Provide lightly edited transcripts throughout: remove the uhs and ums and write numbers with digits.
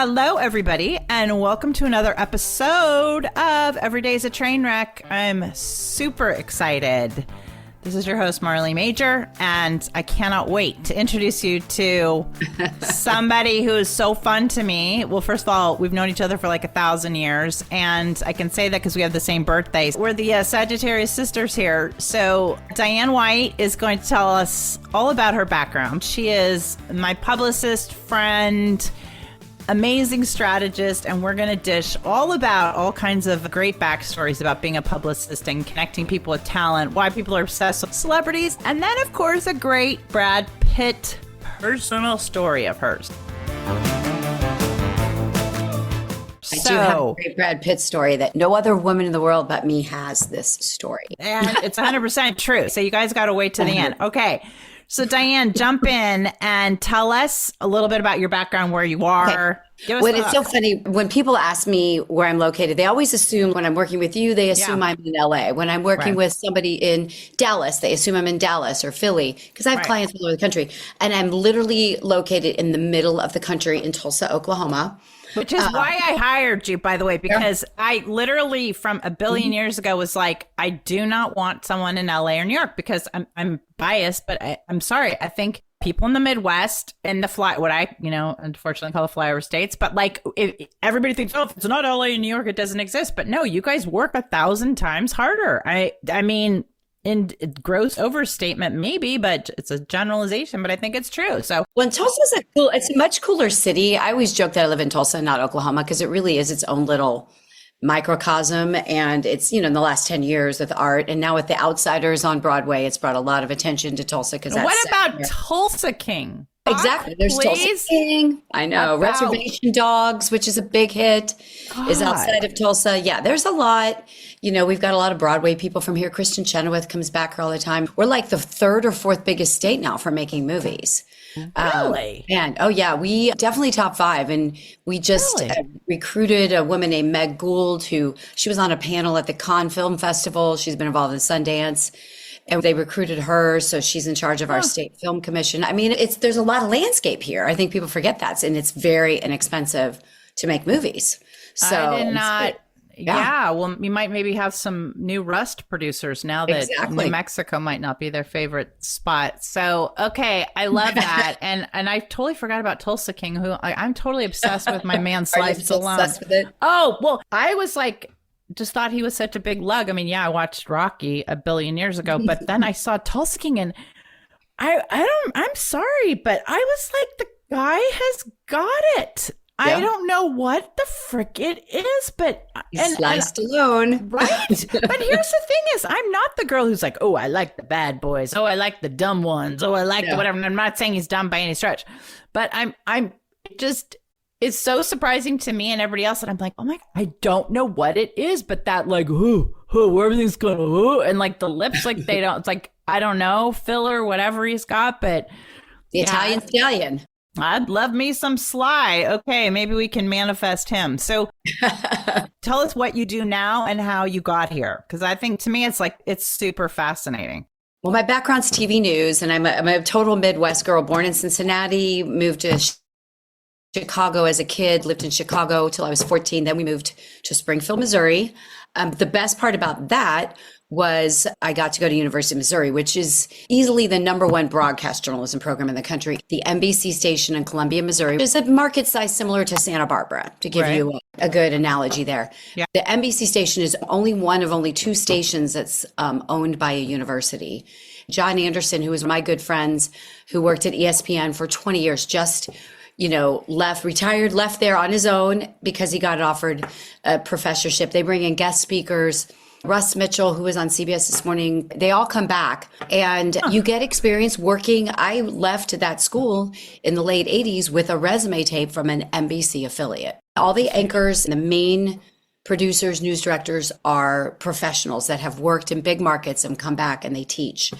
Hello, everybody, and welcome to another episode of Every Day's a Train Wreck. I'm super excited. This is your host, Marley Major, and I cannot wait to introduce you to somebody who is so fun to me. Well, first of all, we've known each other for like 1,000 years, and I can say that because we have the same birthdays. We're the Sagittarius sisters here. So Diane White is going to tell us all about her background. She is my publicist friend, amazing strategist, and we're going to dish all about all kinds of great backstories about being a publicist and connecting people with talent, why people are obsessed with celebrities, and then, of course, a great Brad Pitt personal story of hers. I do have a great Brad Pitt story that no other woman in the world but me has this story. And it's 100% true. So you guys got to wait to the end. Okay. So Diane, jump in and tell us a little bit about your background, where you are. Okay. Well, it's so funny. When people ask me where I'm located, they always assume when I'm working with you, they assume I'm in LA. When I'm working with somebody in Dallas, they assume I'm in Dallas or Philly, because I have clients all over the country. And I'm literally located in the middle of the country in Tulsa, Oklahoma. Which is why I hired you, by the way, because I literally from a billion years ago was like, I do not want someone in LA or New York, because I'm biased, but I'm sorry. I think people in the Midwest and what I, unfortunately call the flyover states, but like everybody thinks, oh, if it's not LA and New York, it doesn't exist. But no, you guys work 1,000 times harder. I mean, in gross overstatement, maybe, but it's a generalization, but I think it's true. So when Tulsa's it's a much cooler city. I always joke that I live in Tulsa, not Oklahoma, because it really is its own little microcosm. And it's, in the last 10 years with art and now with The Outsiders on Broadway, it's brought a lot of attention to Tulsa. What about Tulsa King? Exactly. There's Tulsa King. I know. Reservation Dogs, which is a big hit, is outside of Tulsa. Yeah, there's a lot. We've got a lot of Broadway people from here. Kristen Chenoweth comes back here all the time. We're like the third or fourth biggest state now for making movies. Really? We definitely top 5. And we just recruited a woman named Meg Gould, she was on a panel at the Cannes Film Festival. She's been involved in Sundance. And they recruited her, so she's in charge of our state film commission. I mean, there's a lot of landscape here. I think people forget that, and it's very inexpensive to make movies. So I did not. Yeah, well, we might maybe have some new Rust producers now that New Mexico might not be their favorite spot. So, okay, I love that, and I totally forgot about Tulsa King, who I'm totally obsessed with. My man Sly Stallone. Obsessed with it? Oh well, I was like, just thought he was such a big lug. I mean, I watched Rocky a billion years ago, but then I saw Tulsa King, and I'm sorry, but I was like, the guy has got it. Yeah. I don't know what the frick it is, but sliced alone. Right. But here's the thing is, I'm not the girl who's like, oh, I like the bad boys. Oh, I like the dumb ones. Oh, I like the whatever. And I'm not saying he's dumb by any stretch, but it's so surprising to me and everybody else that I'm like, oh my God, I don't know what it is, but that like, where everything's going, and like the lips, like they don't, it's like, I don't know, filler, whatever he's got, but the Italian stallion. I'd love me some Sly. Okay, maybe we can manifest him. So tell us what you do now and how you got here. Because I think to me, it's super fascinating. Well, my background's TV news, and I'm a total Midwest girl, born in Cincinnati, moved to Chicago as a kid, lived in Chicago till I was 14. Then we moved to Springfield, Missouri. The best part about that was I got to go to University of Missouri, which is easily the #1 broadcast journalism program in the country. The NBC station in Columbia, Missouri is a market size similar to Santa Barbara, to give you a good analogy there. Yeah. The NBC station is only one of only 2 stations that's owned by a university. John Anderson, who was my good friends, who worked at ESPN for 20 years, just retired, left there on his own because he got offered a professorship. They bring in guest speakers. Russ Mitchell, who was on CBS this morning, they all come back and you get experience working. I left that school in the late 80s with a resume tape from an NBC affiliate. All the anchors and the main producers, news directors are professionals that have worked in big markets and come back and they teach.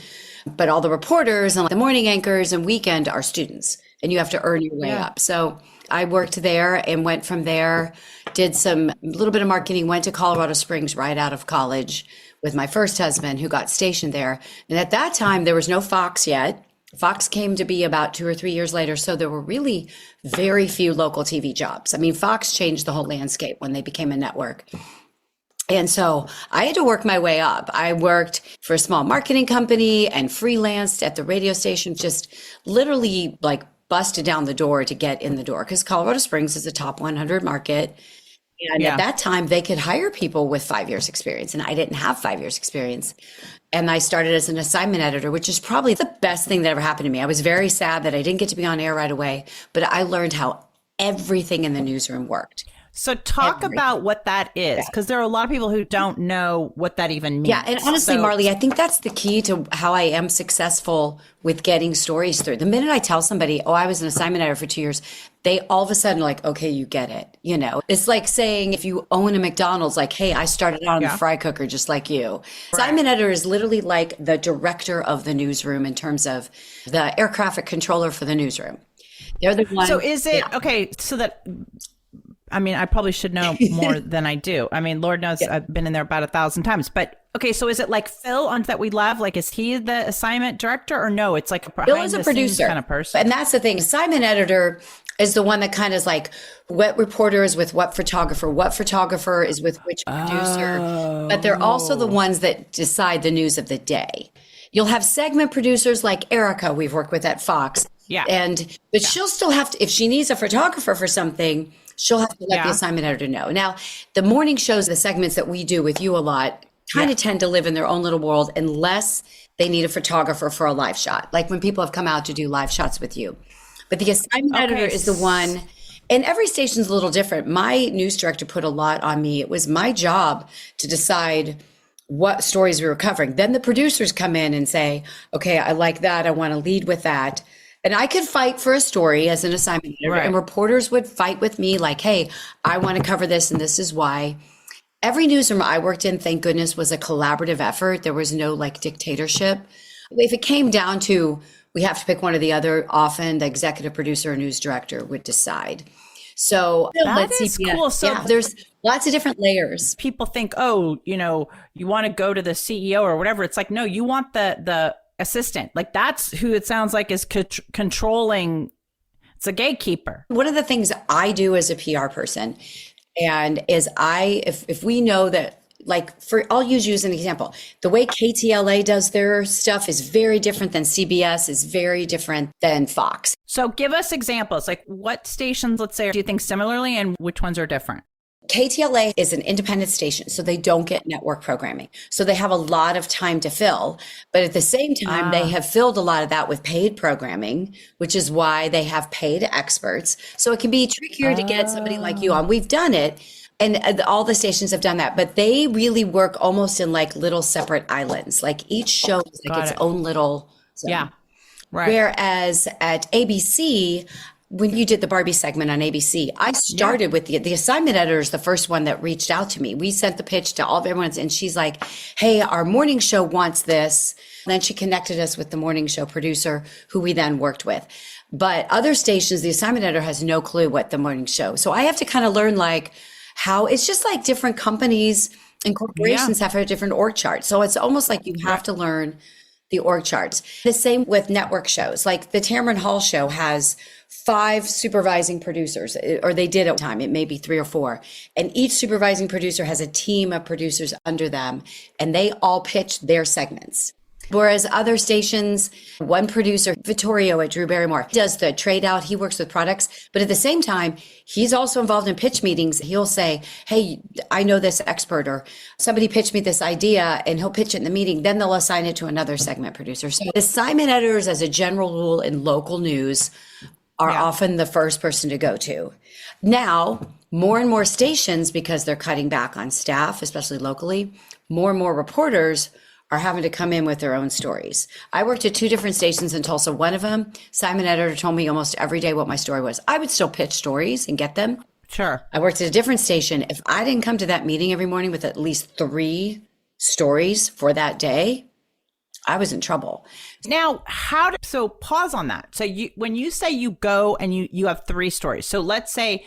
But all the reporters and the morning anchors and weekend are students, and you have to earn your way up. So I worked there and went from there, did a little bit of marketing, went to Colorado Springs right out of college with my first husband who got stationed there. And at that time, there was no Fox yet. Fox came to be about 2 or 3 years later. So there were really very few local TV jobs. I mean, Fox changed the whole landscape when they became a network. And so I had to work my way up. I worked for a small marketing company and freelanced at the radio station, just literally like busted down the door to get in the door because Colorado Springs is a top 100 market. And at that time, they could hire people with 5 years experience. And I didn't have 5 years experience. And I started as an assignment editor, which is probably the best thing that ever happened to me. I was very sad that I didn't get to be on air right away, but I learned how everything in the newsroom worked. So talk about what that is, because there are a lot of people who don't know what that even means. Yeah. And honestly, Marley, I think that's the key to how I am successful with getting stories through. The minute I tell somebody, oh, I was an assignment editor for 2 years, they all of a sudden are like, okay, you get it. You know, it's like saying if you own a McDonald's, like, hey, I started out in the fry cooker just like you. Right. Assignment editor is literally like the director of the newsroom in terms of the air traffic controller for the newsroom. They're the one. So is it okay? So that, I mean, I probably should know more than I do. I mean, Lord knows I've been in there about 1,000 times. But okay, so is it like Phil on That We Love? Like, is he the assignment director, or no? It's like a Phil is a producer kind of person. And that's the thing. Assignment editor is the one that kind of is like what reporter is with what photographer is with which producer. But they're also the ones that decide the news of the day. You'll have segment producers like Erica we've worked with at Fox. Yeah. But she'll still have to, if she needs a photographer for something, she'll have to let the assignment editor know. Now, the morning shows, the segments that we do with you a lot, kind of tend to live in their own little world unless they need a photographer for a live shot. Like when people have come out to do live shots with you. But the assignment editor is the one, and every station's a little different. My news director put a lot on me. It was my job to decide what stories we were covering. Then the producers come in and say, okay, I like that. I want to lead with that. And I could fight for a story as an assignment editor, and reporters would fight with me like, hey, I want to cover this and this is why. Every newsroom I worked in, thank goodness, was a collaborative effort. There was no like dictatorship. If it came down to we have to pick one or the other, often the executive producer or news director would decide. So that is cool. So there's lots of different layers. People think, oh, you know, you want to go to the CEO or whatever. It's like, no, you want the assistant. Like that's who it sounds like is controlling. It's a gatekeeper. One of the things I do as a PR person, and is if we know that, like, I'll use you as an example. The way KTLA does their stuff is very different than CBS, is very different than Fox. So give us examples. Like what stations, let's say, do you think similarly, and which ones are different? KTLA is an independent station, so they don't get network programming. So they have a lot of time to fill. But at the same time, they have filled a lot of that with paid programming, which is why they have paid experts. So it can be trickier to get somebody like you on. We've done it, and all the stations have done that. But they really work almost in like little separate islands. Like each show is like its own little zone. Yeah. Right. Whereas at ABC, when you did the Barbie segment on ABC, I started with the assignment editor is the first one that reached out to me. We sent the pitch to all of everyone's, and she's like, hey, our morning show wants this. And then she connected us with the morning show producer who we then worked with. But other stations, the assignment editor has no clue what the morning show. So I have to kind of learn like how it's just like different companies and corporations have a different org chart. So it's almost like you have to learn the org charts. The same with network shows. Like the Tamron Hall show has 5 supervising producers, or they did at the time, it may be 3 or 4. And each supervising producer has a team of producers under them, and they all pitch their segments. Whereas other stations, one producer, Vittorio at Drew Barrymore, does the trade out. He works with products, but at the same time, he's also involved in pitch meetings. He'll say, hey, I know this expert, or somebody pitched me this idea, and he'll pitch it in the meeting. Then they'll assign it to another segment producer. So assignment editors, as a general rule in local news, are often the first person to go to. Now, more and more stations, because they're cutting back on staff, especially locally, more and more reporters are having to come in with their own stories. I worked at 2 different stations in Tulsa. One of them, Simon editor told me almost every day what my story was. I would still pitch stories and get them. Sure. I worked at a different station. If I didn't come to that meeting every morning with at least 3 stories for that day, I was in trouble. Now, so pause on that. So when you say you go and you have 3 stories. So let's say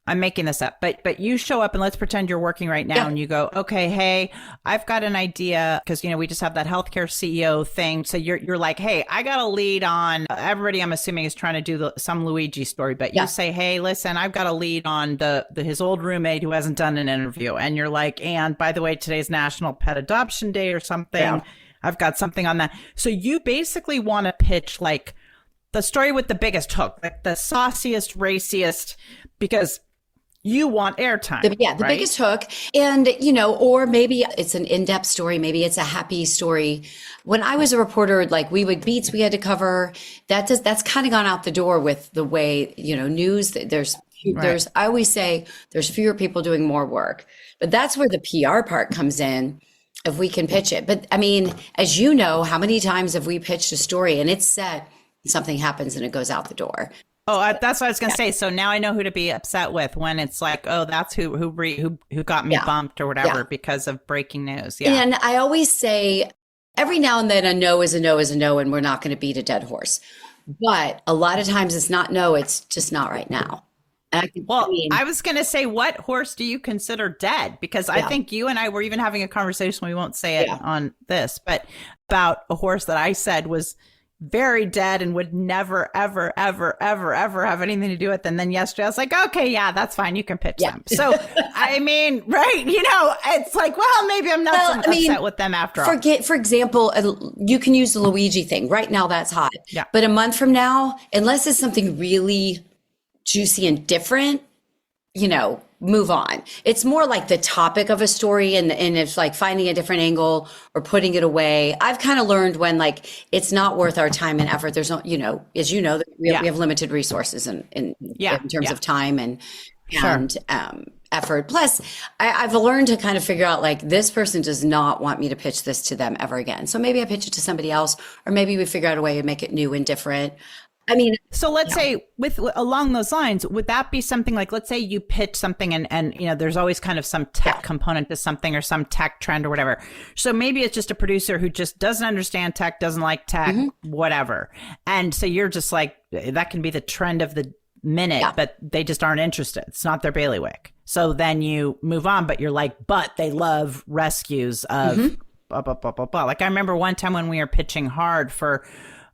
I'm making this up, but you show up and let's pretend you're working right now and you go, okay, hey, I've got an idea because, we just have that healthcare CEO thing. So you're like, hey, I got a lead on everybody. I'm assuming is trying to do some Luigi story, but you say, hey, listen, I've got a lead on his old roommate who hasn't done an interview. And you're like, and by the way, today's National Pet Adoption Day or something. Yeah. I've got something on that. So you basically want to pitch like the story with the biggest hook, like the sauciest, raciest, because you want airtime. The biggest hook. And, or maybe it's an in-depth story. Maybe it's a happy story. When I was a reporter, like we had to cover, that's kind of gone out the door with the way, news, I always say there's fewer people doing more work, but that's where the PR part comes in. If we can pitch it. But I mean, as you know, how many times have we pitched a story and it's set, something happens and it goes out the door. Oh, that's what I was going to say. So now I know who to be upset with when it's like, oh, that's who got me bumped or whatever because of breaking news. Yeah. And I always say every now and then a no is a no is a no, and we're not going to beat a dead horse. But a lot of times it's not no, it's just not right now. I was going to say, what horse do you consider dead? Because I think you and I were even having a conversation, we won't say it on this, but about a horse that I said was very dead and would never, ever, ever, ever, ever have anything to do with it. And then yesterday I was like, okay, yeah, that's fine. You can pitch them. So, I mean, right. It's like, well, maybe I'm not upset with them after all. For example, you can use the Luigi thing. Right now that's hot. Yeah. But a month from now, unless it's something really juicy and different, move on. It's more like the topic of a story and it's like finding a different angle or putting it away. I've kind of learned when like it's not worth our time and effort. There's no, as you know, we have limited resources in terms of time and effort. Plus, I've learned to kind of figure out like this person does not want me to pitch this to them ever again. So maybe I pitch it to somebody else, or maybe we figure out a way to make it new and different. I mean, so let's say along those lines, would that be something like, let's say you pitch something and there's always kind of some tech component to something or some tech trend or whatever. So maybe it's just a producer who just doesn't understand tech, doesn't like tech, whatever. And so you're just like, that can be the trend of the minute, but they just aren't interested. It's not their bailiwick. So then you move on, but you're like, but they love rescues of blah, blah, blah, blah, blah. Like I remember one time when we were pitching hard for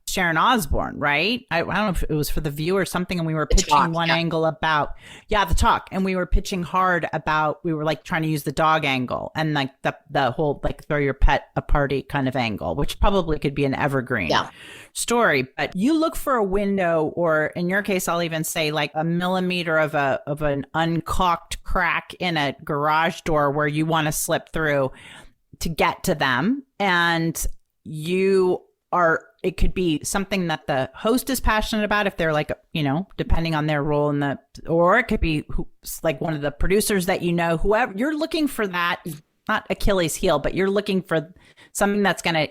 Sharon Osbourne, right? I don't know if it was for The View or something. And we were pitching angle about, the talk. And we were pitching hard about, we were like trying to use the dog angle and like the whole, like throw your pet a party kind of angle, which probably could be an evergreen story. But you look for a window, or in your case, I'll even say like a millimeter of an uncaulked crack in a garage door where you want to slip through to get to them. And it could be something that the host is passionate about if they're like, depending on their role or it could be like one of the producers that whoever you're looking for, that not Achilles heel, but you're looking for something that's going to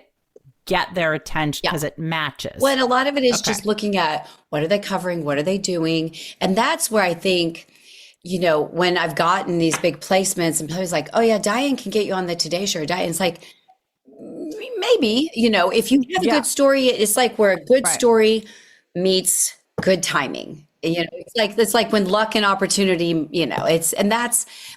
get their attention because it matches. Well, and a lot of it is just looking at what are they covering? What are they doing? And that's where I think, when I've gotten these big placements and people's like, oh yeah, Diane can get you on the Today Show. It's like, maybe, if you have a good story, it's like where a good story meets good timing. It's like when luck and opportunity,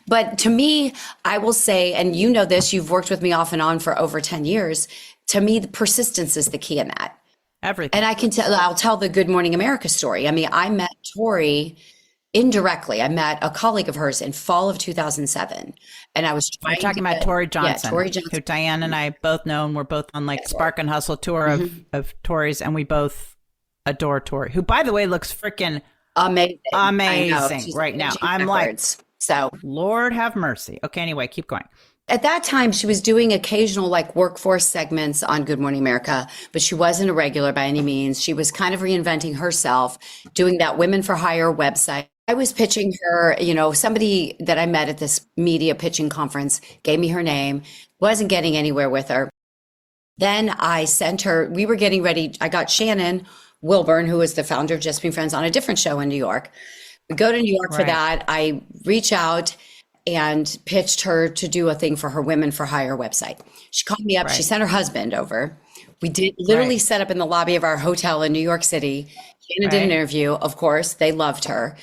but to me, I will say, and this, you've worked with me off and on for over 10 years. To me, the persistence is the key in that. Everything. And I'll tell the Good Morning America story. I mean, I met Tori indirectly. I met a colleague of hers in fall of 2007, and I was talking about Tori Johnson, who Diane and I both know, and we're both on like Spark and Hustle tour of Tori's, and we both adore Tori, who, by the way, looks freaking amazing right now. I'm like, so Lord have mercy. Okay, anyway, keep going. At that time, she was doing occasional like workforce segments on Good Morning America, but she wasn't a regular by any means. She was kind of reinventing herself, doing that Women for Hire website. I was pitching her, somebody that I met at this media pitching conference gave me her name, wasn't getting anywhere with her. Then I sent her, we were getting ready. I got Shannon Wilburn, who is the founder of Just Being Friends, on a different show in New York. We go to New York for that. I reach out and pitched her to do a thing for her Women for Hire website. She called me up. She sent her husband over. We did literally set up in the lobby of our hotel in New York City. Shannon did an interview. Of course, they loved her.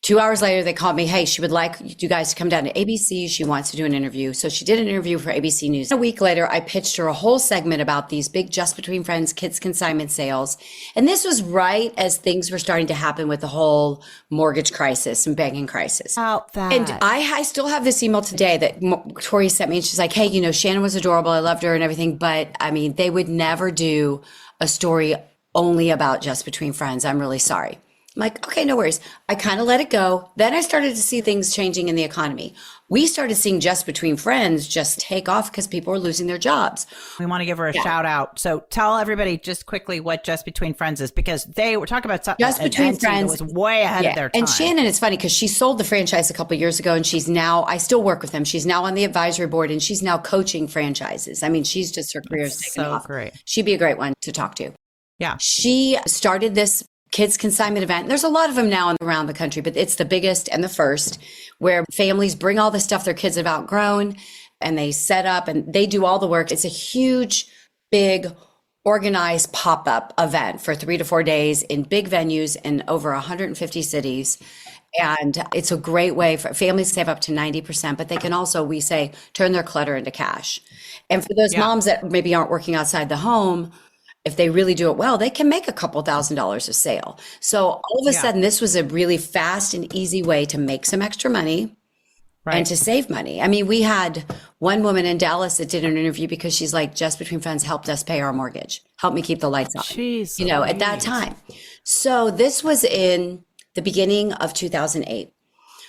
2 hours later, they called me. Hey, she would like you guys to come down to ABC. She wants to do an interview. So she did an interview for ABC News. A week later, I pitched her a whole segment about these big Just Between Friends kids consignment sales. And this was right as things were starting to happen with the whole mortgage crisis and banking crisis. About that. And I still have this email today that Tori sent me. And she's like, hey, you know, Shannon was adorable. I loved her and everything. But I mean, they would never do a story only about Just Between Friends. I'm really sorry. I'm like, okay, no worries. I kind of let it go. Then I started to see things changing in the economy. We started seeing Just Between Friends just take off because people were losing their jobs. We want to give her a shout out. So tell everybody just quickly what Just Between Friends is, because they were talking about something Just Between Friends that was way ahead of their time. And Shannon, it's funny because she sold the franchise a couple of years ago, and she's now, I still work with them. She's now on the advisory board, and she's now coaching franchises. I mean, she's just, her career's taken off. Great. She'd be a great one to talk to. Yeah. She started this kids consignment event. There's a lot of them now around the country, but it's the biggest and the first, where families bring all the stuff their kids have outgrown and they set up and they do all the work. It's a huge, big, organized pop-up event for 3 to 4 days in big venues in over 150 cities. And it's a great way for families to save up to 90%, but they can also, we say, turn their clutter into cash. And for those moms that maybe aren't working outside the home, if they really do it well, they can make a couple $1,000s a sale. So all of a sudden, this was a really fast and easy way to make some extra money and to save money. I mean, we had one woman in Dallas that did an interview because she's like, Just Between Friends helped us pay our mortgage, helped me keep the lights on, Jeez, you know, at that time. So this was in the beginning of 2008.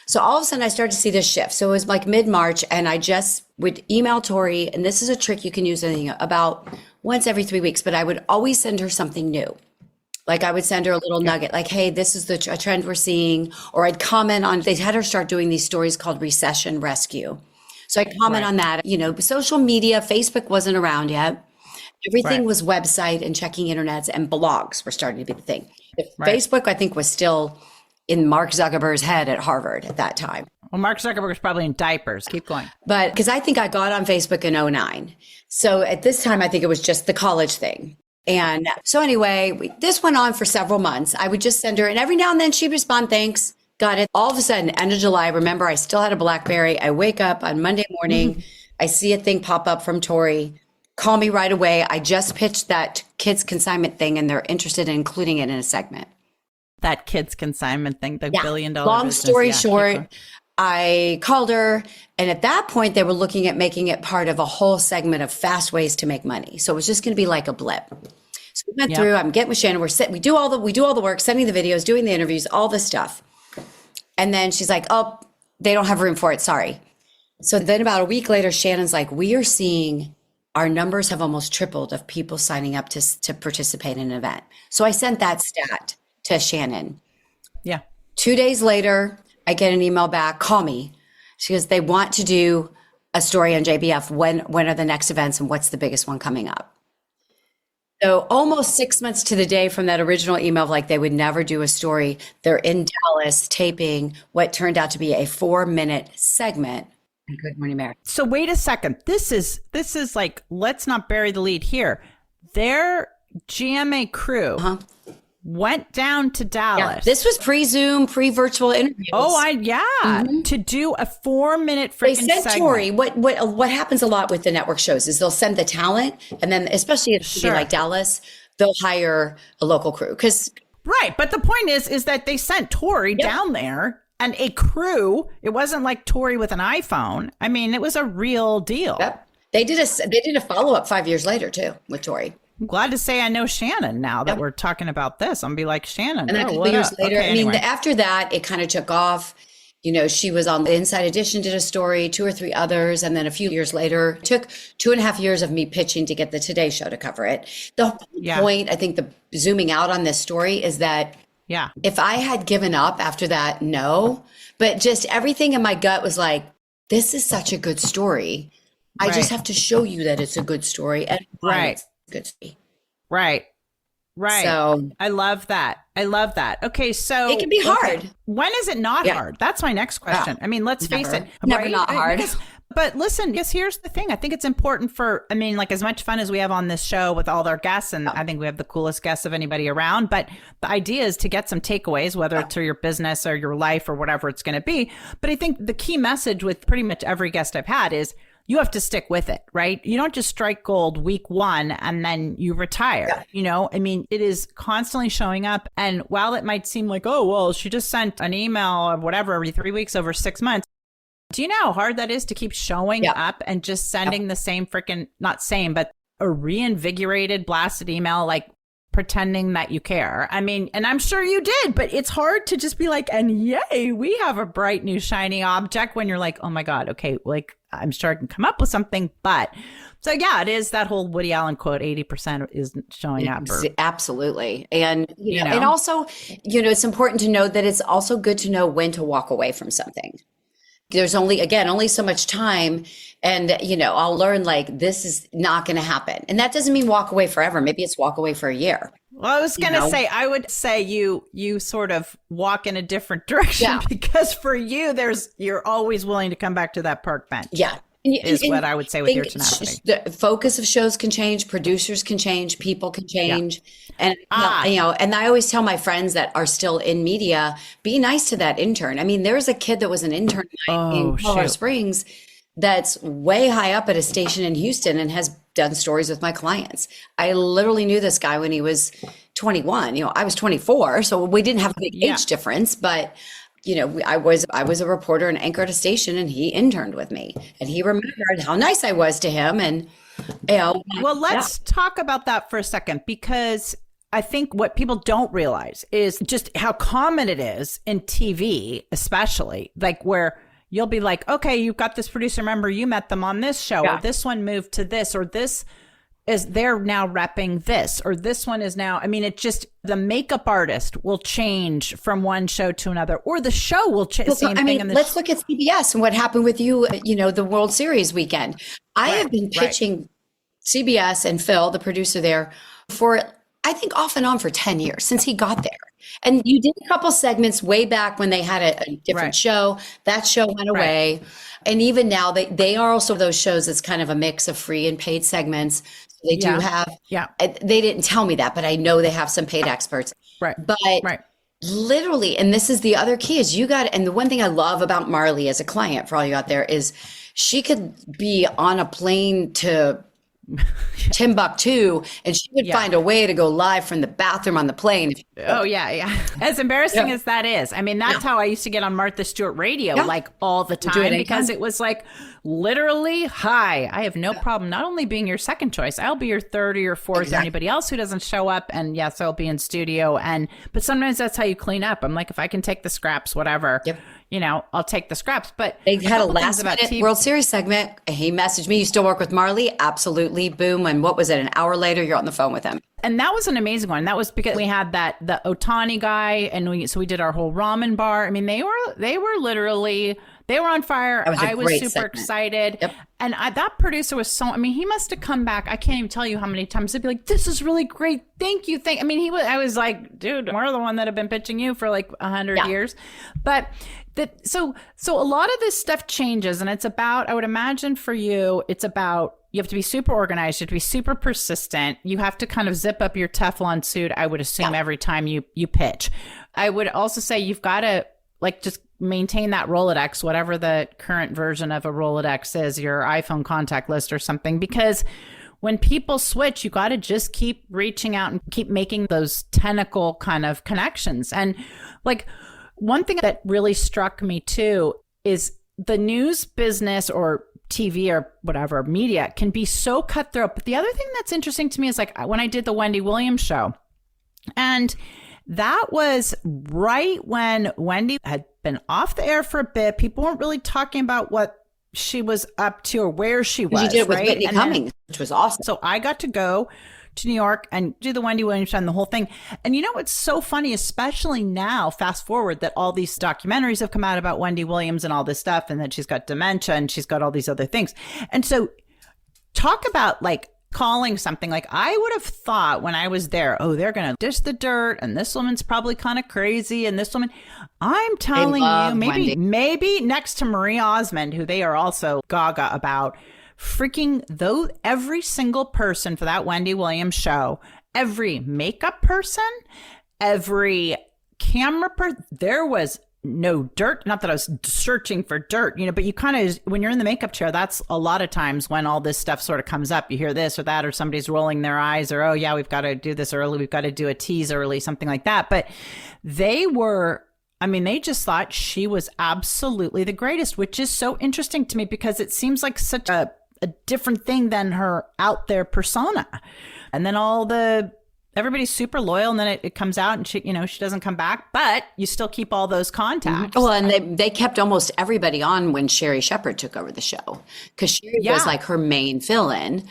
So all of a sudden I started to see this shift. So it was like mid-March, and I just would email Tori, and this is a trick you can use about once every 3 weeks, but I would always send her something new. Like I would send her a little nugget, like, hey, this is a trend we're seeing. Or I'd comment on, they had her start doing these stories called Recession Rescue. So I'd comment on that. You know, social media, Facebook wasn't around yet. Everything was website and checking internets, and blogs were starting to be the thing. Facebook, I think, was still in Mark Zuckerberg's head at Harvard at that time. Well, Mark Zuckerberg was probably in diapers. Keep going. But because I think I got on Facebook in 2009. So at this time, I think it was just the college thing. And so anyway, this went on for several months. I would just send her, and every now and then she'd respond, thanks, got it. All of a sudden, end of July, remember, I still had a BlackBerry. I wake up on Monday morning, I see a thing pop up from Tori, call me right away. I just pitched that kids consignment thing, and they're interested in including it in a segment. That kids consignment thing, the $1 billion Long business. story short, I called her, and at that point they were looking at making it part of a whole segment of fast ways to make money. So it was just going to be like a blip. So we went through, I'm getting with Shannon, we do all the work, sending the videos, doing the interviews, all this stuff. And then she's like, oh, they don't have room for it. Sorry. So then about a week later, Shannon's like, we are seeing our numbers have almost tripled of people signing up to participate in an event. So I sent that stat to Shannon. Yeah. 2 days later, I get an email back, call me. She goes, they want to do a story on JBF. When are the next events and what's the biggest one coming up? So almost 6 months to the day from that original email of like they would never do a story, they're in Dallas taping what turned out to be a 4-minute segment on Good Morning America. So wait a second. This is like, let's not bury the lead here. Their GMA crew went down to Dallas. Yeah, this was pre-Zoom, pre-virtual interviews. To do a 4-minute freaking segment. They sent Tori, what happens a lot with the network shows is they'll send the talent, and then especially if it's like Dallas, they'll hire a local crew. Right, but the point is that they sent Tori down there and a crew. It wasn't like Tori with an iPhone. I mean, it was a real deal. Yep. They did a follow-up 5 years later too with Tori. I'm glad to say I know Shannon now that we're talking about this. I'm gonna be like, Shannon. And then a couple years later, after that, it kind of took off. You know, she was on the Inside Edition, did a story, 2 or 3 others. And then a few years later, it took 2.5 years of me pitching to get the Today Show to cover it. The point, I think, the zooming out on this story is that if I had given up after that, but just everything in my gut was like, this is such a good story. I just have to show you that it's a good story. And it's good to be. Right. So I love that. Okay, so it can be hard. When is it not hard? That's my next question. I mean, let's face it. Never not hard. But listen, yes, here's the thing. I think it's important like as much fun as we have on this show with all our guests, and I think we have the coolest guests of anybody around, but the idea is to get some takeaways, whether it's to your business or your life or whatever it's going to be. But I think the key message with pretty much every guest I've had is you have to stick with it, right? You don't just strike gold week one and then you retire. It is constantly showing up. And while it might seem like, oh, well, she just sent an email or whatever every 3 weeks over 6 months. Do you know how hard that is to keep showing up and just sending the same not same, but a reinvigorated, blasted email, like pretending that you care? And I'm sure you did, but it's hard to just be like, and yay, we have a bright new shiny object when you're like, oh my God, okay, like I'm sure I can come up with something. But so yeah, it is that whole Woody Allen quote, 80% is showing up. Absolutely. And, and also, it's important to know that it's also good to know when to walk away from something. There's only so much time. And, I'll learn like this is not going to happen. And that doesn't mean walk away forever. Maybe it's walk away for a year. Well, I was going to say, I would say you sort of walk in a different direction because for you, you're always willing to come back to that park bench. Yeah. Is what I would say with your tenacity. The focus of shows can change, producers can change, people can change. Yeah. And, and I always tell my friends that are still in media, be nice to that intern. There's a kid that was an intern in Colorado Springs that's way high up at a station in Houston and has done stories with my clients. I literally knew this guy when he was 21. I was 24, so we didn't have a big age difference, but I was a reporter and anchor at a station, and he interned with me, and he remembered how nice I was to him. And well, let's talk about that for a second, because I think what people don't realize is just how common it is in TV, especially like where you'll be like, okay, you've got this producer, remember you met them on this show, or this one moved to this, or this is they're now repping this, or this one is now, it just, the makeup artist will change from one show to another, or the show will change. Let's look at CBS and what happened with you, the World Series weekend. I have been pitching CBS and Phil, the producer there, for, I think off and on for 10 years since he got there. And you did a couple segments way back when they had a different show. That show went away. And even now, they are also those shows that's kind of a mix of free and paid segments. So they do have, they didn't tell me that, but I know they have some paid experts. But literally, and this is the other key is and the one thing I love about Marley as a client for all you out there is she could be on a plane to Timbuktu and she would find a way to go live from the bathroom on the plane. Oh yeah. As embarrassing as that is. That's how I used to get on Martha Stewart radio like all the time, because it was like literally, hi, I have no problem not only being your second choice, I'll be your third or your fourth, or anybody else who doesn't show up. And yes, I'll be in studio. But sometimes that's how you clean up. I'm like, if I can take the scraps, whatever. I'll take the scraps. But they had a last minute World Series segment. He messaged me, you still work with Marley? Absolutely. Boom. And what was it? An hour later, you're on the phone with him. And that was an amazing one. That was because we had the Otani guy, and we did our whole ramen bar. They were literally, they were on fire. I was super excited. Yep. And that producer was he must have come back. I can't even tell you how many times he'd be like, this is really great. Thank you. I was like, dude, we're the one that have been pitching you for like 100 years. But so a lot of this stuff changes, and it's about, I would imagine for you, it's about, you have to be super organized. You have to be super persistent. You have to kind of zip up your Teflon suit, I would assume, every time you pitch. I would also say you've got to just maintain that Rolodex, whatever the current version of a Rolodex is, your iPhone contact list or something, because when people switch, you got to just keep reaching out and keep making those tentacle kind of connections. And one thing that really struck me too is the news business or TV or whatever media can be so cutthroat. But the other thing that's interesting to me is when I did the Wendy Williams show, and that was right when Wendy had been off the air for a bit. People weren't really talking about what she was up to or where she was. You did it with Whitney Cummings, which was awesome. So I got to go to New York and do the Wendy Williams show and the whole thing. And what's so funny, especially now, fast forward, that all these documentaries have come out about Wendy Williams and all this stuff, and that she's got dementia and she's got all these other things. And so talk about calling something. Like, I would have thought when I was there, oh, they're going to dish the dirt, and this woman's probably kind of crazy, and this woman, I'm telling you, maybe next to Marie Osmond, who they are also gaga about, freaking though every single person for that Wendy Williams show, every makeup person, every camera person, there was no dirt. Not that I was searching for dirt, but you kind of, when you're in the makeup chair, that's a lot of times when all this stuff sort of comes up. You hear this or that, or somebody's rolling their eyes, or, oh yeah, we've got to do this early. We've got to do a tease early, something like that. But they just thought she was absolutely the greatest, which is so interesting to me because it seems like such a different thing than her out there persona. And then everybody's super loyal, and then it comes out and she doesn't come back, but you still keep all those contacts. Well, and they kept almost everybody on when Sherry Shepherd took over the show, because Sherry was like her main fill-in,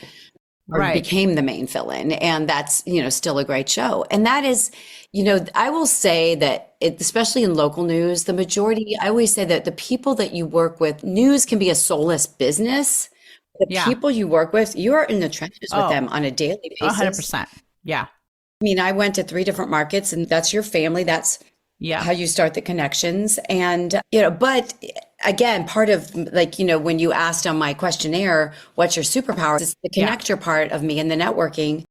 or became the main fill-in. And that's, still a great show. And that is, I will say that especially in local news, the majority, I always say that the people that you work with, news can be a soulless business. The people you work with, you are in the trenches with them on a daily basis. 100%. Yeah. I went to 3 different markets, and that's your family. That's how you start the connections. And, but again, part of when you asked on my questionnaire, what's your superpower? It's the connector part of me and the networking.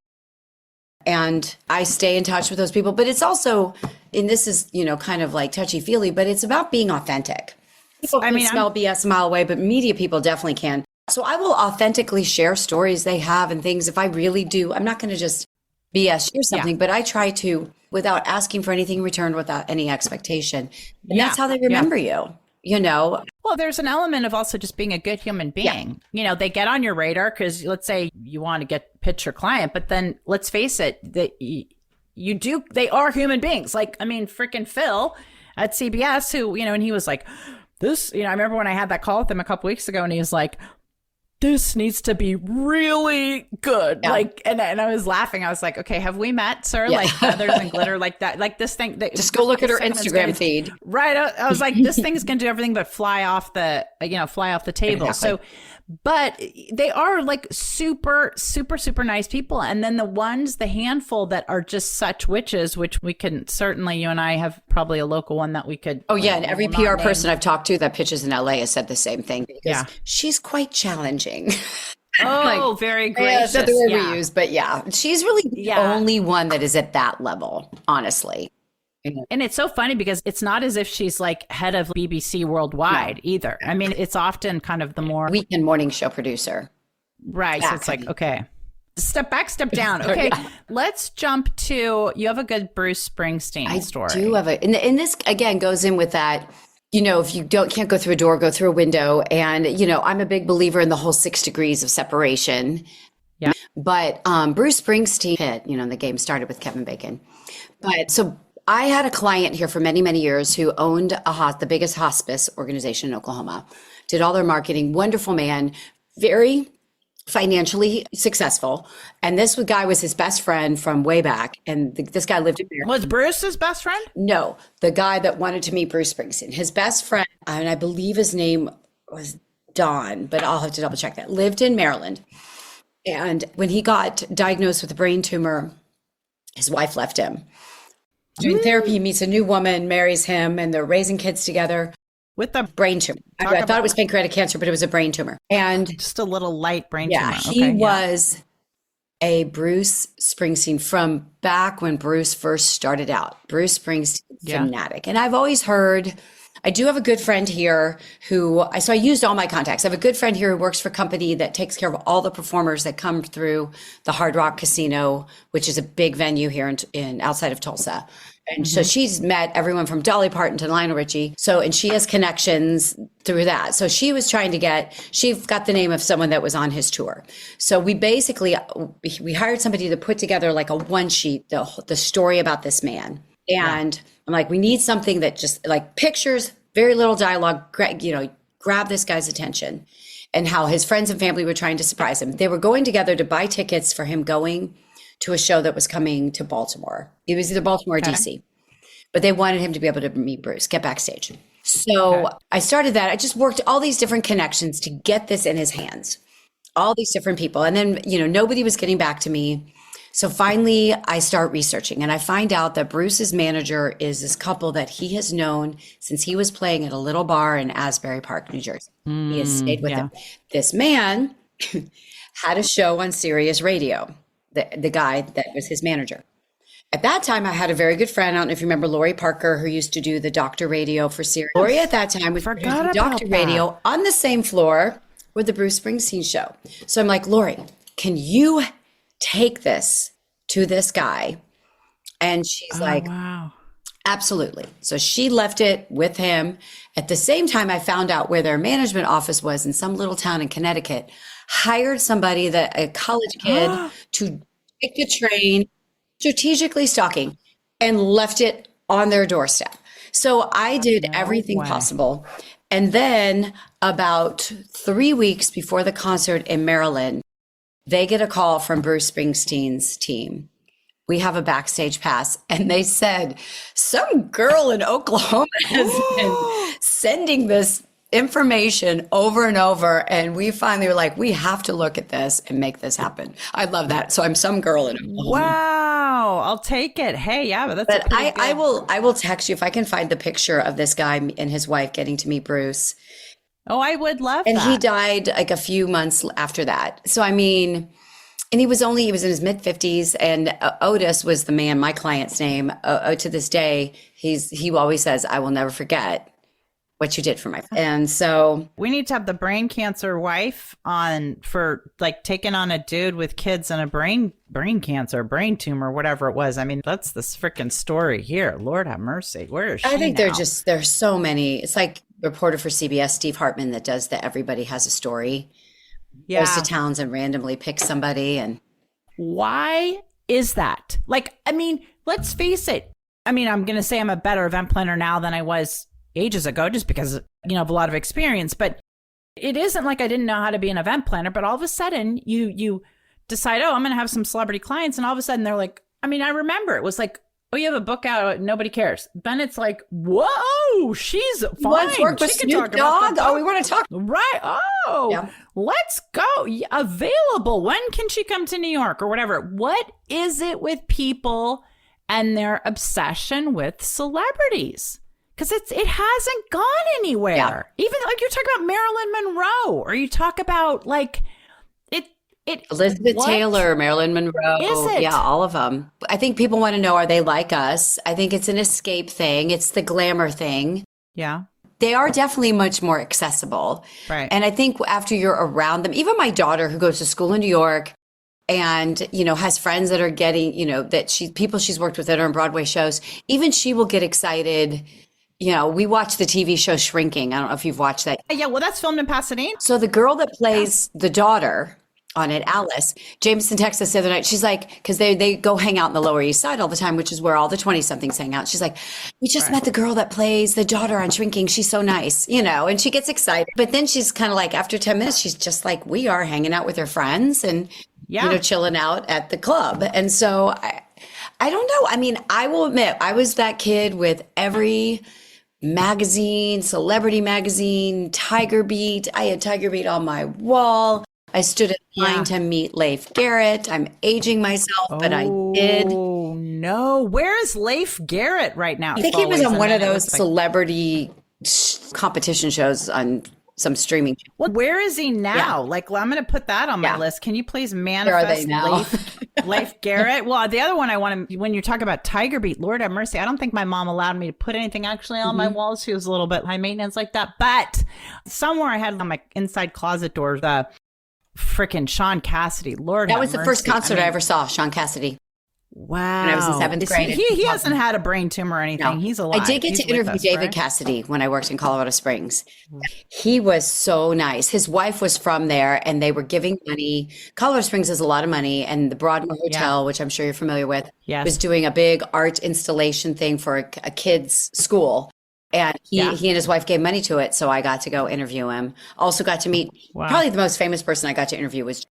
And I stay in touch with those people, but it's also, and this is, kind of like touchy feely, but it's about being authentic. People can smell BS a mile away, but media people definitely can. So I will authentically share stories they have and things. If I really do, I'm not going to just BS share something, but I try to, without asking for anything in return, without any expectation. And that's how they remember you, Well, there's an element of also just being a good human being. They get on your radar because let's say you want to pitch your client, but then let's face it, they are human beings. Like, freaking Phil at CBS who, and he was like, this, I remember when I had that call with him a couple weeks ago, and he was like, this needs to be really good. And I was laughing. I was like, okay, have we met, sir? Like feathers and glitter, like that, like this thing. Just go look at her Instagram feed. Right. I was like, this thing is going to do everything but fly off the table. Exactly. So, but they are like super, super, super nice people. And then the handful that are just such witches, which we can certainly, you and I have probably a local one that we could. Oh yeah. And every PR person I've talked to that pitches in LA has said the same thing. Because she's quite challenging. Oh, very gracious. That's not the word we use, but she's really the only one that is at that level, honestly. And it's so funny because it's not as if she's like head of BBC worldwide either. It's often kind of the more weekend morning show producer. Right. So it's like, okay, step back, step down. Okay. Let's jump to, you have a good Bruce Springsteen story. I do have and this again goes in with that, if you can't go through a door, go through a window. And, I'm a big believer in the whole 6 degrees of separation. Yeah. But Bruce Springsteen, the game started with Kevin Bacon. But so I had a client here for many, many years who owned the biggest hospice organization in Oklahoma, did all their marketing, wonderful man, very financially successful. And this guy was his best friend from way back. And this guy lived in Maryland. Was Bruce his best friend? No, the guy that wanted to meet Bruce Springsteen, his best friend, and I believe his name was Don, but I'll have to double check that, lived in Maryland. And when he got diagnosed with a brain tumor, his wife left him. Doing therapy, he meets a new woman, marries him, and they're raising kids together. With the brain tumor. I thought it was pancreatic cancer, but it was a brain tumor. And just a little light brain tumor. Yeah, he was a Bruce Springsteen from back when Bruce first started out. Bruce Springsteen fanatic. And I've always heard, I do have a good friend here so I used all my contacts. I have a good friend here who works for a company that takes care of all the performers that come through the Hard Rock Casino, which is a big venue here in outside of Tulsa. And so she's met everyone from Dolly Parton to Lionel Richie. And she has connections through that. So she was trying to she got the name of someone that was on his tour. So we hired somebody to put together like a one sheet, the story about this man. And I'm like, we need something that just like pictures, very little dialogue, grab this guy's attention, and how his friends and family were trying to surprise him. They were going together to buy tickets for him going to a show that was coming to Baltimore. It was either Baltimore or DC, but they wanted him to be able to meet Bruce, get backstage. So I started that. I just worked all these different connections to get this in his hands. all these different people. And then, nobody was getting back to me. So finally, I start researching and I find out that Bruce's manager is this couple that he has known since he was playing at a little bar in Asbury Park, New Jersey. He has stayed with him. This man had a show on Sirius Radio, the guy that was his manager. At that time, I had a very good friend. I don't know if you remember Lori Parker, who used to do the doctor radio for Sirius. Lori at that time was doing doctor radio on the same floor with the Bruce Springsteen show. So I'm like, Lori, can you take this to this guy? And she's like, wow. Absolutely. So she left it with him. At the same time, I found out where their management office was in some little town in Connecticut, hired somebody, a college kid, to take the train, strategically stalking, and left it on their doorstep. So I did everything possible. And then about 3 weeks before the concert in Maryland, they get a call from Bruce Springsteen's team. We have a backstage pass. And they said, some girl in Oklahoma has been sending this information over and over. And we finally were like, we have to look at this and make this happen. I love that. So I'm some girl in Oklahoma. Wow. I'll take it. Hey, yeah, but that's I will text you if I can find the picture of this guy and his wife getting to meet Bruce. Oh, I would love and that. And he died like a few months after that. So, I mean, and he was in his mid 50s, and Otis was the man, my client's name. To this day, he always says, I will never forget what you did for my friend. And so we need to have the brain cancer wife on for like taking on a dude with kids and a brain cancer, brain tumor, whatever it was. I mean, that's this freaking story here. Lord have mercy. Where is she? I think now? there's so many. It's like reporter for CBS, Steve Hartman, that does the Everybody Has a Story. Goes to towns and randomly picks somebody. And why is that? Like, I mean, let's face it. I mean, I'm going to say I'm a better event planner now than I was ages ago, just because, of a lot of experience, but it isn't like I didn't know how to be an event planner, but all of a sudden you decide, oh, I'm going to have some celebrity clients. And all of a sudden they're like, I mean, I remember it was like, oh, you have a book out, nobody cares. Then it's like, whoa, she's fine. Let's work with Snoop Dogg. Oh, we want to talk. Right. Oh, let's go. Available. When can she come to New York or whatever? What is it with people and their obsession with celebrities? Because it hasn't gone anywhere. Yeah. Even like you're talking about Marilyn Monroe, or you talk about like Elizabeth Taylor, Marilyn Monroe. Is it? Yeah, all of them. I think people want to know, are they like us? I think it's an escape thing. It's the glamour thing. Yeah. They are definitely much more accessible. Right. And I think after you're around them, even my daughter who goes to school in New York and, has friends that are getting, people she's worked with that are on Broadway shows, even she will get excited. We watch the TV show Shrinking. I don't know if you've watched that. Yeah, well, that's filmed in Pasadena. So the girl that plays the daughter on it, Alice, Jameson, Texas, the other night, she's like, because they go hang out in the Lower East Side all the time, which is where all the 20-somethings hang out. She's like, we just met the girl that plays the daughter on Shrinking. She's so nice, and she gets excited. But then she's kind of like, after 10 minutes, she's just like, we are hanging out with her friends and, chilling out at the club. And so I don't know. I mean, I will admit, I was that kid with every magazine, celebrity magazine, Tiger Beat. I had Tiger Beat on my wall. I stood in line to meet Leif Garrett. I'm aging myself, but I did. Oh, no. Where is Leif Garrett right now? I think he was on one of those celebrity competition shows on some streaming. Well, where is he now? Yeah. Like, I'm going to put that on my list. Can you please manifest Where are they now? Leif Garrett? Well, the other one I want to, when you talk about Tiger Beat, Lord have mercy, I don't think my mom allowed me to put anything actually on my walls. She was a little bit high maintenance like that. But somewhere I had on my inside closet door, the freaking Sean Cassidy. Lord that have was the mercy. first concert I ever saw, Sean Cassidy. Wow. When I was in 7th grade. He hasn't had a brain tumor or anything. No. He's alive. I did get to interview David Cassidy when I worked in Colorado Springs. He was so nice. His wife was from there and they were giving money. Colorado Springs has a lot of money, and the Broadmoor Hotel, which I'm sure you're familiar with, was doing a big art installation thing for a kid's school. And he and his wife gave money to it. So I got to go interview him. Also got to meet probably the most famous person I got to interview was.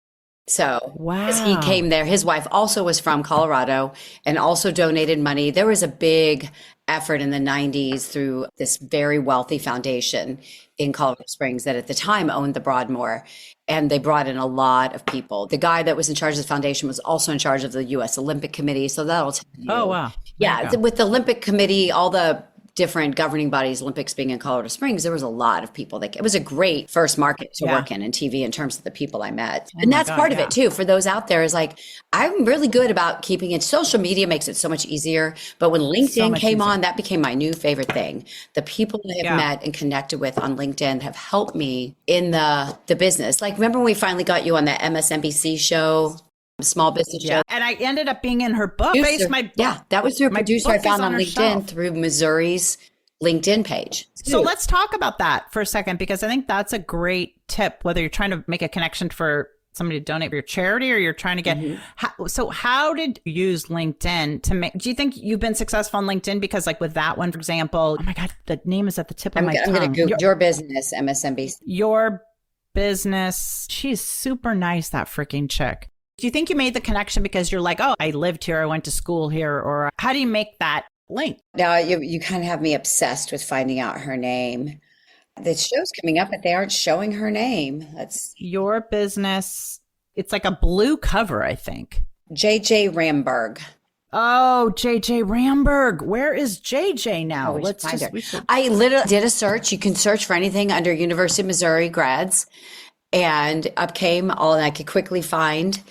So as he came there, his wife also was from Colorado and also donated money. There was a big effort in the 90s through this very wealthy foundation in Colorado Springs that at the time owned the Broadmoor. And they brought in a lot of people. The guy that was in charge of the foundation was also in charge of the U.S. Olympic Committee. So that'll tell you. Oh, wow. Yeah. With the Olympic Committee, all the different governing bodies, Olympics being in Colorado Springs, there was a lot of people. It was a great first market to work in TV in terms of the people I met. And that's part of it too. For those out there is like, I'm really good about keeping it. Social media makes it so much easier. But when LinkedIn came on, that became my new favorite thing. The people I have met and connected with on LinkedIn have helped me in the business. Like, remember when we finally got you on the MSNBC show? Small business show. And I ended up being in her book. That was through a producer I found on LinkedIn through Missouri's LinkedIn page. So let's talk about that for a second, because I think that's a great tip, whether you're trying to make a connection for somebody to donate for your charity or you're trying to get. So how did you use LinkedIn to make, do you think you've been successful on LinkedIn? Because like with that one, for example, oh my God, the name is at the tip of my tongue. I'm going to Google your business, MSNBC. Your business. She's super nice, that freaking chick. Do you think you made the connection because you're like, oh, I lived here, I went to school here, or how do you make that link? Now, you kind of have me obsessed with finding out her name. The show's coming up, but they aren't showing her name. That's your business. It's like a blue cover, I think. JJ Ramberg. Oh, JJ Ramberg. Where is JJ now? Let's find her. I literally did a search. You can search for anything under University of Missouri grads, and up came all, and I could quickly find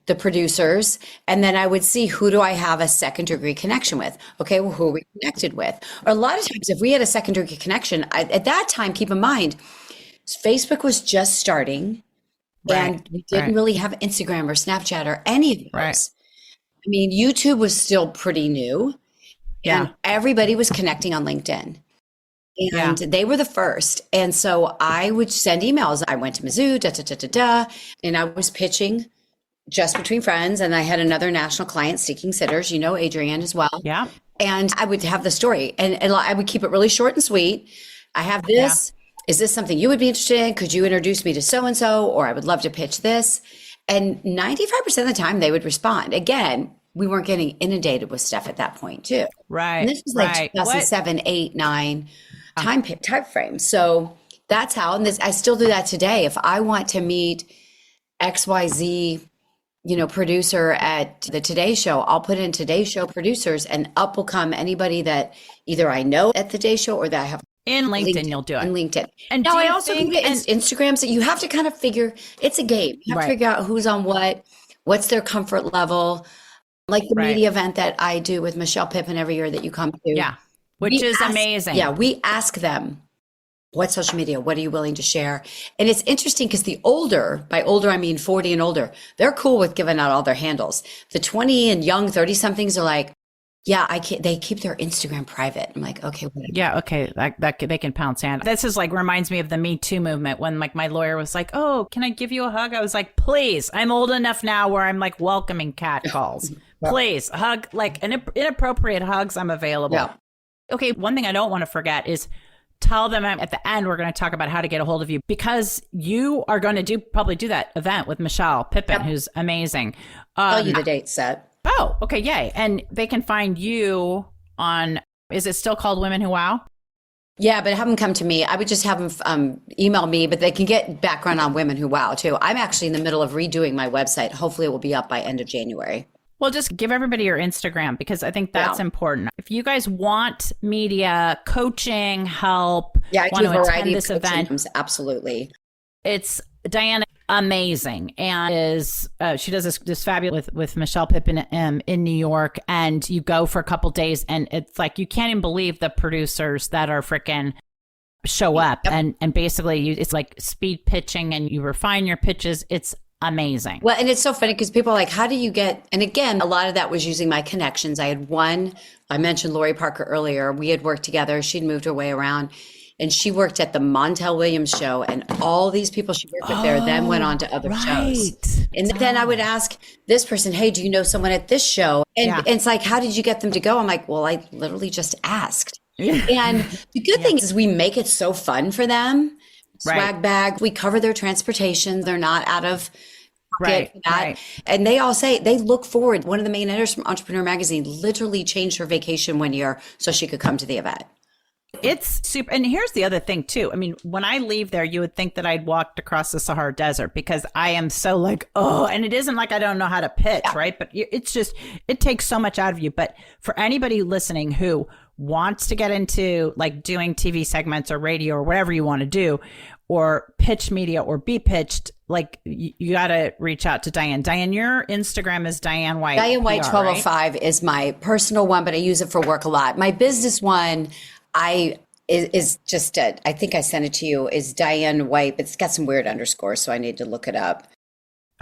the producers, and then I would see, who do I have a second degree connection with? Okay, well, who are we connected with? Or a lot of times, if we had a second degree connection, at that time, keep in mind, Facebook was just starting, and we didn't really have Instagram or Snapchat or any of those. I mean, YouTube was still pretty new, and everybody was connecting on LinkedIn. And they were the first. And so I would send emails. I went to Mizzou, and I was pitching just between friends. And I had another national client, Seeking Sitters, Adrienne as well. Yeah. And I would have the story, and I would keep it really short and sweet. I have this. Is this something you would be interested in? Could you introduce me to so-and-so? Or I would love to pitch this. And 95% of the time they would respond. Again, we weren't getting inundated with stuff at that point too. Right. And this was like 2007, 8, 9 time frame. So that's how, and I still do that today. If I want to meet XYZ, producer at the Today Show, I'll put in Today Show producers, and up will come anybody that either I know at the Today Show or that I have in LinkedIn. You'll do it in LinkedIn. And now I also can get Instagrams that you have to kind of figure. It's a game. You have to figure out who's on what's their comfort level. Like the media event that I do with Michelle Pippin every year that you come to. Yeah, which is amazing. Yeah, we ask them, what social media, what are you willing to share? And it's interesting because by older, I mean 40 and older, they're cool with giving out all their handles. The 20 and young 30-somethings are like, yeah, they keep their Instagram private. I'm like, okay, whatever. Yeah, okay, that they can pound sand. This is like reminds me of the Me Too movement when like my lawyer was like, oh, can I give you a hug? I was like, please. I'm old enough now where I'm like welcoming cat calls. Please, hug, like inappropriate hugs, I'm available. Yeah. Okay, one thing I don't want to forget is tell them at the end, we're going to talk about how to get a hold of you, because you are going to probably do that event with Michelle Pippin, who's amazing. Tell you the date set. Oh, okay, yay. And they can find you on, is it still called Women Who Wow? Yeah, but have them come to me. I would just have them email me, but they can get background on Women Who Wow too. I'm actually in the middle of redoing my website. Hopefully it will be up by end of January. Well, just give everybody your Instagram, because I think that's important. If you guys want media coaching, help, I want do to a variety attend this of event, absolutely. It's Diane, amazing, and she does this fabulous with Michelle Pippin in New York, and you go for a couple days, and it's like you can't even believe the producers that are freaking show up, and basically it's like speed pitching, and you refine your pitches. It's amazing. Well, and it's so funny because people are like, how do you get, and again, a lot of that was using my connections. I mentioned Lori Parker earlier. We had worked together. She'd moved her way around, and she worked at the Montel Williams show, and all these people she worked with there then went on to other shows. And then I would ask this person, hey, do you know someone at this show? And it's like, how did you get them to go? I'm like, well, I literally just asked. And the good thing is we make it so fun for them. Swag bag, we cover their transportation. They're not out of pocket for that. And they all say they look forward. One of the main editors from Entrepreneur Magazine literally changed her vacation one year so she could come to the event. It's super. And here's the other thing too. I mean, when I leave there, you would think that I'd walked across the Sahara Desert because I am so like, oh, and it isn't like I don't know how to pitch, right? But it's just, it takes so much out of you. But for anybody listening who wants to get into like doing TV segments or radio or whatever you want to do, or pitch media or be pitched, like you got to reach out to Diane. Diane, your Instagram is Diane White. Diane White PR, 1205 right? is my personal one, but I use it for work a lot. My business one, is just, I think I sent it to you, is Diane White, but it's got some weird underscores, so I need to look it up.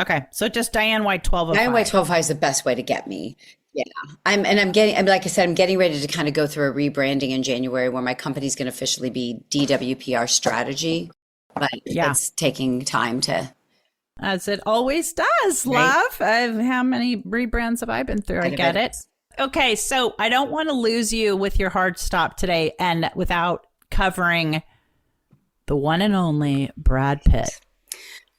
Okay. So just Diane White 1205. Diane White 1205 is the best way to get me. Yeah. Like I said, I'm getting ready to kind of go through a rebranding in January where my company's going to officially be DWPR Strategy, but it's taking time to. As it always does, love. How many rebrands have I been through? I get it. Okay, so I don't want to lose you with your hard stop today and without covering the one and only Brad Pitt.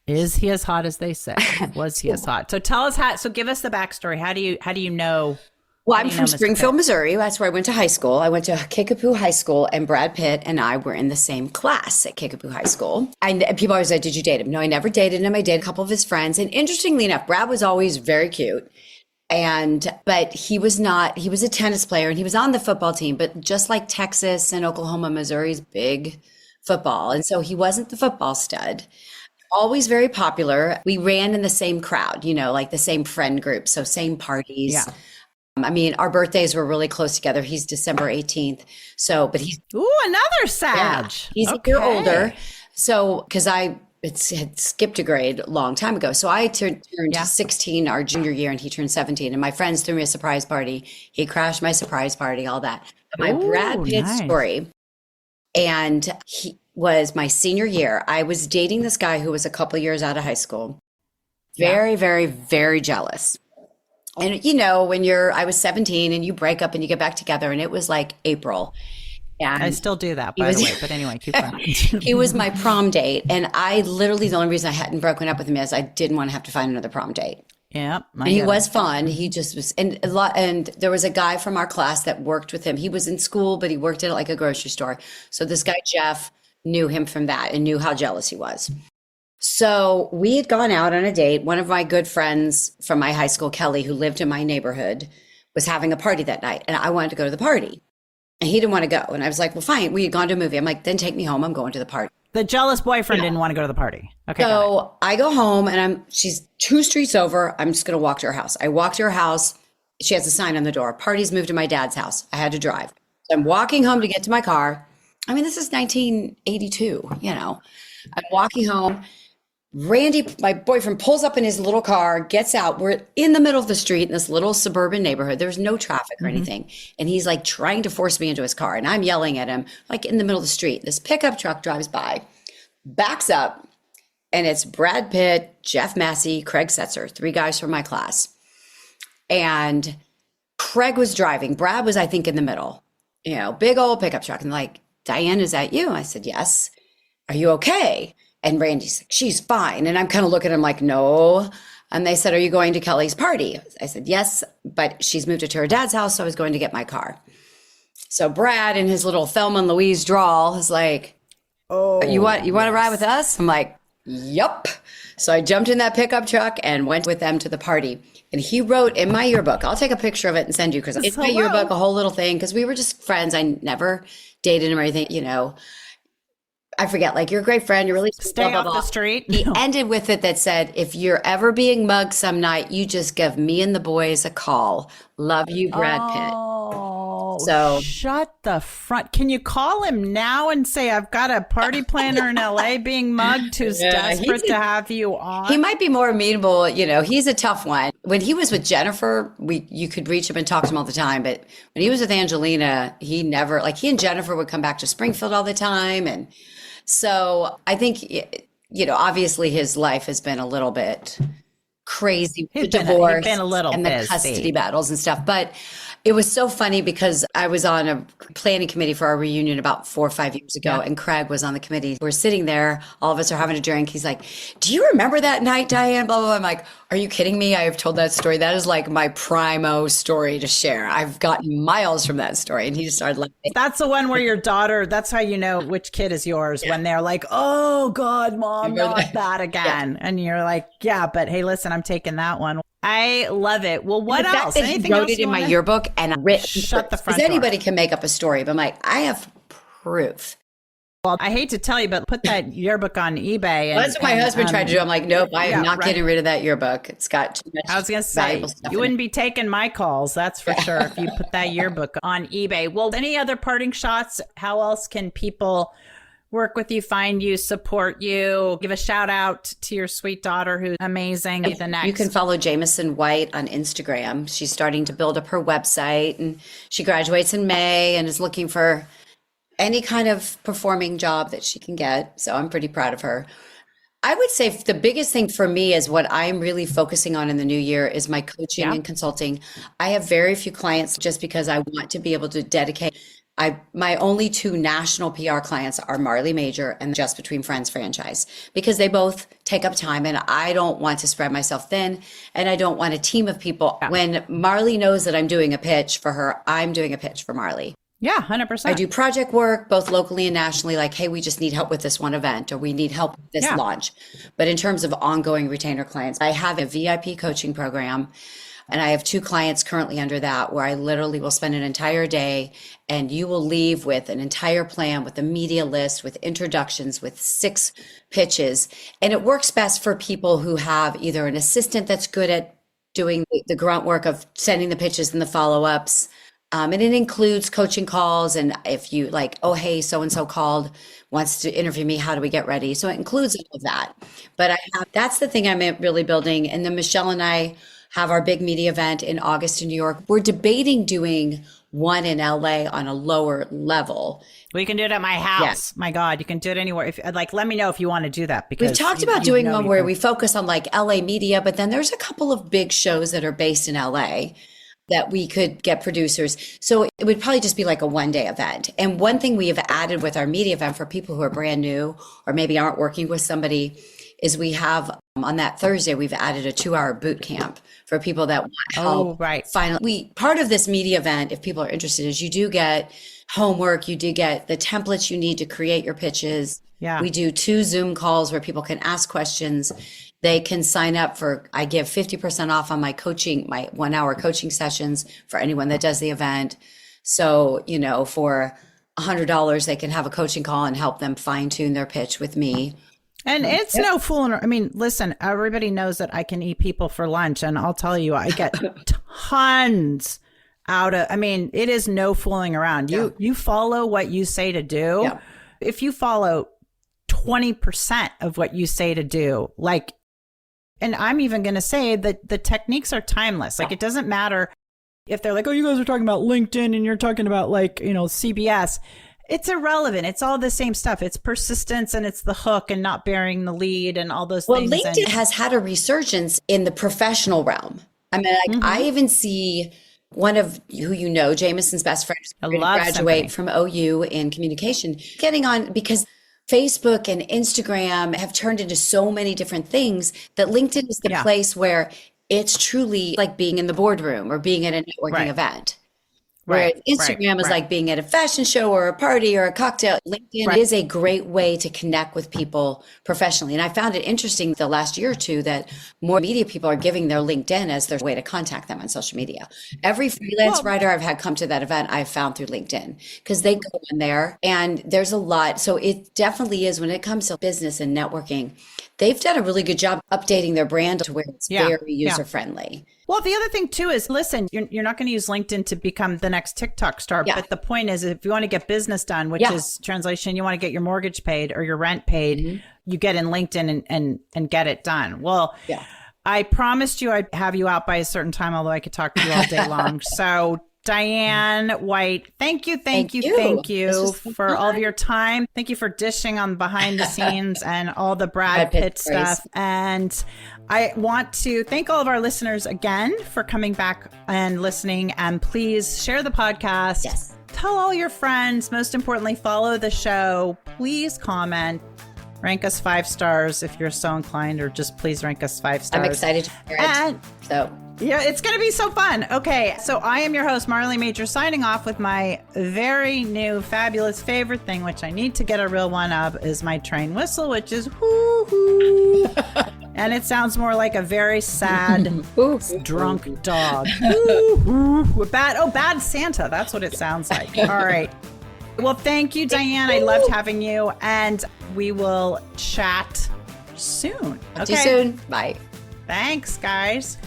Is he as hot as they say? Was he as hot? So tell us so give us the backstory. How do you know? Well, I'm from Springfield, Missouri. That's where I went to high school. I went to Kickapoo High School, and Brad Pitt and I were in the same class at Kickapoo High School. And people always say, did you date him? No, I never dated him. I dated a couple of his friends. And interestingly enough, Brad was always very cute. But he was a tennis player and he was on the football team, but just like Texas and Oklahoma, Missouri's big football. And so he wasn't the football stud, always very popular. We ran in the same crowd, like the same friend group. So same parties. Yeah. I mean, our birthdays were really close together. He's December 18th. So, but he's. Ooh, another Sag. Yeah, he's a year older. So, cause had skipped a grade a long time ago. So I turned 16 our junior year and he turned 17 and my friends threw me a surprise party. He crashed my surprise party, all that. But my Brad Pitt story, and he was my senior year. I was dating this guy who was a couple years out of high school. Very, very, very jealous. And when I was 17 and you break up and you get back together and it was like April. And I still do that, by the way. But anyway, keep going. He was my prom date. And I literally, the only reason I hadn't broken up with him is I didn't want to have to find another prom date. Yeah. And he was fun. He just was. And there was a guy from our class that worked with him. He was in school, but he worked at like a grocery store. So this guy, Jeff, knew him from that and knew how jealous he was. So we had gone out on a date. One of my good friends from my high school, Kelly, who lived in my neighborhood, was having a party that night. And I wanted to go to the party. And he didn't want to go. And I was like, well, fine. We had gone to a movie. I'm like, then take me home. I'm going to the party. The jealous boyfriend didn't want to go to the party. Okay. So I go home and she's 2 streets over. I'm just going to walk to her house. I walk to her house. She has a sign on the door. Party's moved to my dad's house. I had to drive. So I'm walking home to get to my car. I mean, this is 1982, I'm walking home. Randy, my boyfriend, pulls up in his little car, gets out. We're in the middle of the street in this little suburban neighborhood. There's no traffic or anything. And he's like trying to force me into his car. And I'm yelling at him like in the middle of the street. This pickup truck drives by, backs up, and it's Brad Pitt, Jeff Massey, Craig Setzer, 3 guys from my class. And Craig was driving. Brad was, I think, in the middle, big old pickup truck. And like, Diane, is that you? I said, yes. Are you okay? And Randy's like, she's fine. And I'm kind of looking at him like, no. And they said, are you going to Kelly's party? I said, yes, but she's moved it to her dad's house. So I was going to get my car. So Brad in his little Thelma and Louise drawl is like, oh, you want to ride with us? I'm like, yup. So I jumped in that pickup truck and went with them to the party. And he wrote in my yearbook, I'll take a picture of it and send you because it's my yearbook, a whole little thing. Because we were just friends. I never dated him or anything, I forget, like, you're a great friend. You're really stay off the street. He ended with it that said, if you're ever being mugged some night, you just give me and the boys a call. Love you, Brad Pitt. Oh, so shut the front. Can you call him now and say, I've got a party planner in LA being mugged who's desperate to have you on? He might be more amenable. He's a tough one. When he was with Jennifer, you could reach him and talk to him all the time. But when he was with Angelina, he and Jennifer would come back to Springfield all the time. And so I think, obviously his life has been a little bit crazy with the divorce and the custody battles and stuff. But It was so funny because I was on a planning committee for our reunion about 4 or 5 years ago, and Craig was on the committee. We're sitting there, all of us are having a drink. He's like, "Do you remember that night, Diane?" Blah, blah, blah. I'm like, "Are you kidding me? I have told that story. That is like my primo story to share. I've gotten miles from that story." And he just started laughing. That's the one where your daughter, that's how you know which kid is yours, when they're like, "Oh God, Mom, not that again." And you're like, "Yeah, but hey, listen, I'm taking that one." I love it. Well, what else? Anything else? I wrote it in my yearbook and I written. Shut the front door. Because anybody can make up a story, but I'm like, I have proof. Well, I hate to tell you, but put that yearbook on eBay. And, that's what my husband tried to do. I'm like, nope, I am not getting rid of that yearbook. It's got too much. I was going to say, you wouldn't be taking my calls, that's for sure, if you put that yearbook on eBay. Well, any other parting shots? How else can people work with you, find you, support you? Give a shout out to your sweet daughter who's amazing. The next. You can follow Diane White on Instagram. She's starting to build up her website, and she graduates in May and is looking for any kind of performing job that she can get. So I'm pretty proud of her. I would say the biggest thing for me is what I'm really focusing on in the new year is my coaching and consulting. I have very few clients just because I want to be able to dedicate. My only 2 national PR clients are Marley Major and Just Between Friends franchise, because they both take up time and I don't want to spread myself thin and I don't want a team of people. When Marley knows that I'm doing a pitch for her, I'm doing a pitch for Marley. Yeah, 100%. I do project work both locally and nationally, like, hey, we just need help with this one event, or we need help with this launch. But in terms of ongoing retainer clients, I have a VIP coaching program. And I have 2 clients currently under that, where I literally will spend an entire day and you will leave with an entire plan, with a media list, with introductions, with 6 pitches. And it works best for people who have either an assistant that's good at doing the grunt work of sending the pitches and the follow-ups. And it includes coaching calls. And if you like, oh, hey, so-and-so called, wants to interview me, how do we get ready? So it includes all of that. But that's the thing I'm really building. And then Michelle and I have our big media event in August in New York. We're debating doing one in LA on a lower level. We can do it at my house. My God, you can do it anywhere. If let me know if you want to do that, because we've talked about doing one where we focus on like LA media, but then there's a couple of big shows that are based in LA that we could get producers. So it would probably just be like a one-day event. And one thing we have added with our media event for people who are brand new or maybe aren't working with somebody is we have on that Thursday, we've added a 2-hour boot camp for people that want help. Oh, right. Finally, part of this media event, if people are interested, is you do get homework. You do get the templates you need to create your pitches. Yeah. We do 2 Zoom calls where people can ask questions. They can sign up I give 50% off on my coaching, my 1-hour coaching sessions for anyone that does the event. So, for $100, they can have a coaching call and help them fine tune their pitch with me. And it's no fooling. I mean, listen, everybody knows that I can eat people for lunch, and I'll tell you, I get tons it is no fooling around. You follow what you say to do. Yeah. If you follow 20% of what you say to do, and I'm even going to say that the techniques are timeless. It doesn't matter if they're like, oh, you guys are talking about LinkedIn and you're talking about CBS. It's irrelevant. It's all the same stuff. It's persistence and it's the hook and not bearing the lead and all those things. Well, LinkedIn has had a resurgence in the professional realm. I mean, I even see one of who Jameson's best friend, graduate from OU in communication, getting on because Facebook and Instagram have turned into so many different things that LinkedIn is the place where it's truly like being in the boardroom or being at a networking event. Whereas Instagram is like being at a fashion show or a party or a cocktail. LinkedIn is a great way to connect with people professionally. And I found it interesting the last year or two that more media people are giving their LinkedIn as their way to contact them on social media. Every freelance writer I've had come to that event, I've found through LinkedIn because they go in there and there's a lot. So it definitely is when it comes to business and networking, they've done a really good job updating their brand to where it's very user-friendly. Well, the other thing too is, listen, you're not going to use LinkedIn to become the next TikTok star. Yeah. But the point is, if you want to get business done, which is translation, you want to get your mortgage paid or your rent paid, you get in LinkedIn and get it done. Well, I promised you I'd have you out by a certain time, although I could talk to you all day long. So Diane White, thank you Thank you. for all of your time. Thank you for dishing on behind the scenes and all the Brad Pitt stuff. And I want to thank all of our listeners again for coming back and listening. And please share the podcast. Yes. Tell all your friends. Most importantly, follow the show. Please comment. Rank us 5 stars if you're so inclined, or just please rank us 5 stars. I'm excited to hear it. Yeah, it's going to be so fun. Okay, so I am your host, Marley Major, signing off with my very new, fabulous favorite thing, which I need to get a real one of, is my train whistle, which is whoo-hoo. And it sounds more like a very sad, drunk dog. Bad Santa. That's what it sounds like. All right. Well, thank you, Diane. I loved having you. And we will chat soon. See you soon. Bye. Thanks, guys.